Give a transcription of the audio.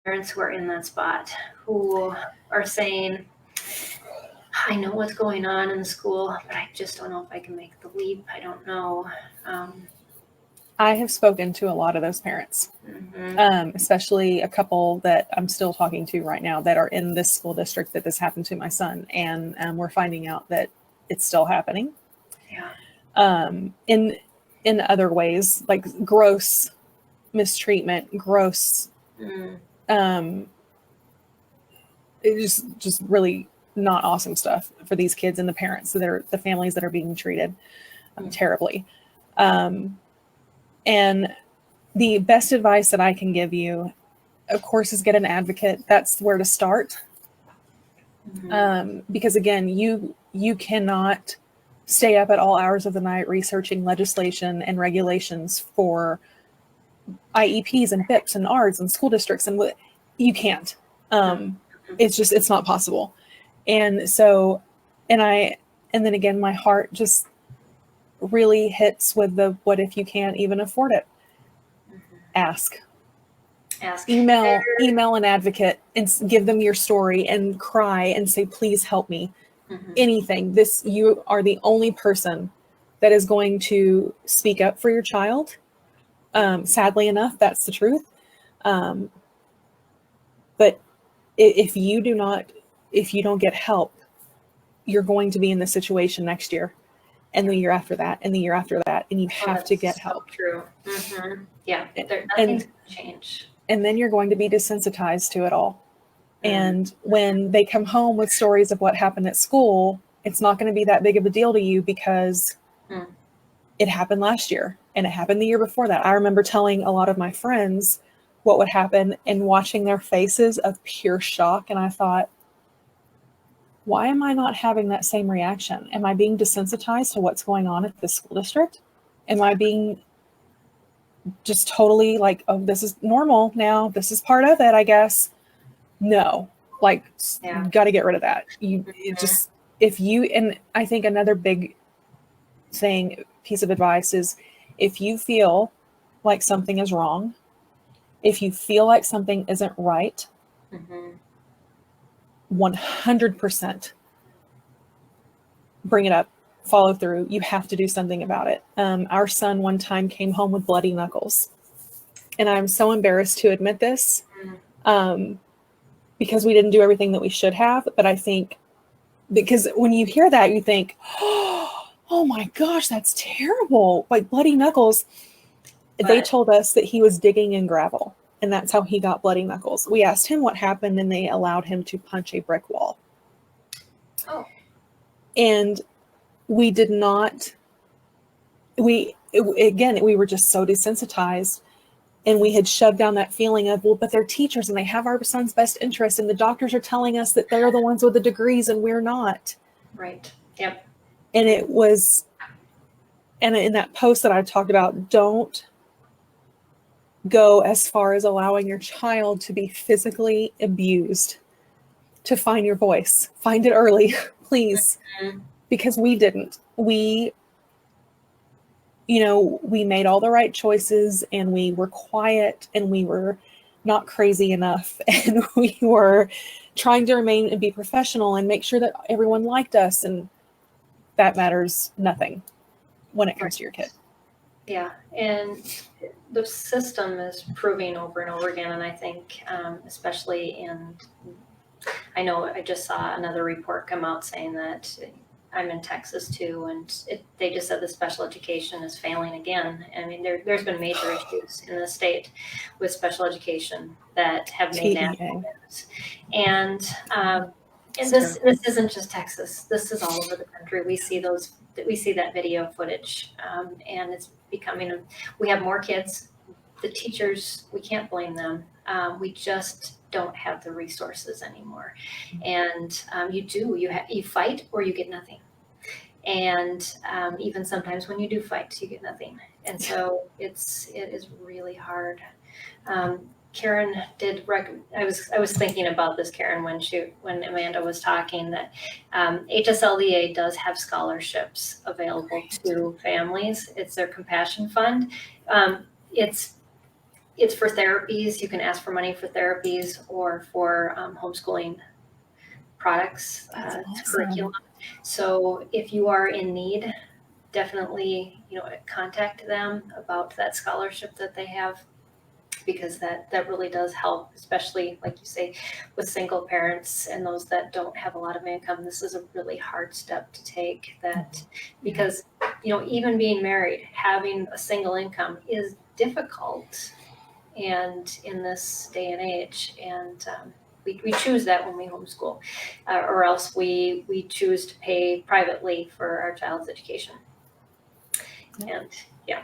parents who are in that spot, who are saying, I know what's going on in the school, but I just don't know if I can make the leap. I don't know. I have spoken to a lot of those parents, especially a couple that I'm still talking to right now that are in this school district that this happened to my son. And we're finding out that it's still happening. Yeah. In other ways, like gross mistreatment, gross, it's just really not awesome stuff for these kids and the parents that are the families that are being treated terribly. And the best advice that I can give you, of course, is get an advocate. That's where to start. Because again, you cannot stay up at all hours of the night researching legislation and regulations for IEPs and FIPS and ARDs and school districts, and you can't. It's not possible. And so, and then again, my heart just really hits with the, what if you can't even afford it? Ask. Email an advocate and give them your story and cry and say, please help me. Anything. You are the only person that is going to speak up for your child. Sadly enough, that's the truth. But if you don't get help, you're going to be in this situation next year and the year after that and the year after that, and you have to get help. True. Yeah, nothing's going to change. And then you're going to be desensitized to it all. And when they come home with stories of what happened at school, it's not going to be that big of a deal to you because it happened last year and it happened the year before that. I remember telling a lot of my friends what would happen and watching their faces of pure shock. And I thought, why am I not having that same reaction? Am I being desensitized to what's going on at the school district? Am I being just totally like, oh, this is normal now. This is part of it, I guess. No, like, you got to get rid of that. And I think another big piece of advice is, if you feel like something is wrong, if you feel like something isn't right, 100% bring it up, follow through. You have to do something about it. Our son one time came home with bloody knuckles, and I'm so embarrassed to admit this, because we didn't do everything that we should have. But I think, because when you hear that, you think, oh my gosh, that's terrible. Like bloody knuckles. They told us that he was digging in gravel, and that's how he got bloody knuckles. We asked him what happened, and they allowed him to punch a brick wall. Oh. And we did not, we were just so desensitized, and we had shoved down that feeling of, well, but they're teachers and they have our son's best interest, and the doctors are telling us that they're the ones with the degrees and we're not. Right. Yep. And it was, and in that post that I talked about, don't go as far as allowing your child to be physically abused. To find your voice, find it early, please. Because we didn't. We made all the right choices, and we were quiet, and we were not crazy enough, and we were trying to remain and be professional and make sure that everyone liked us, and that matters nothing when it comes to your kid. Yeah, and the system is proving over and over again, and I think especially I know I just saw another report come out saying that, I'm in Texas too, and they just said the special education is failing again. I mean, there's been major issues in the state with special education that have made national news. And this isn't just Texas. This is all over the country. We see that video footage, and it's becoming. We have more kids. The teachers, we can't blame them. We just don't have the resources anymore, and you fight or you get nothing, and even sometimes when you do fight, you get nothing, and so it is really hard. Karen I was thinking about this, Karen, when Amanda was talking, that HSLDA does have scholarships available to families. It's their compassion fund. it's for therapies. You can ask for money for therapies or for homeschooling products, That's awesome. curriculum. So if you are in need, definitely, contact them about that scholarship that they have, because that really does help, especially like you say, with single parents and those that don't have a lot of income. This is a really hard step to take, that because even being married, having a single income is difficult, and in this day and age, and we choose that when we homeschool, or else we choose to pay privately for our child's education. Yep. And yeah,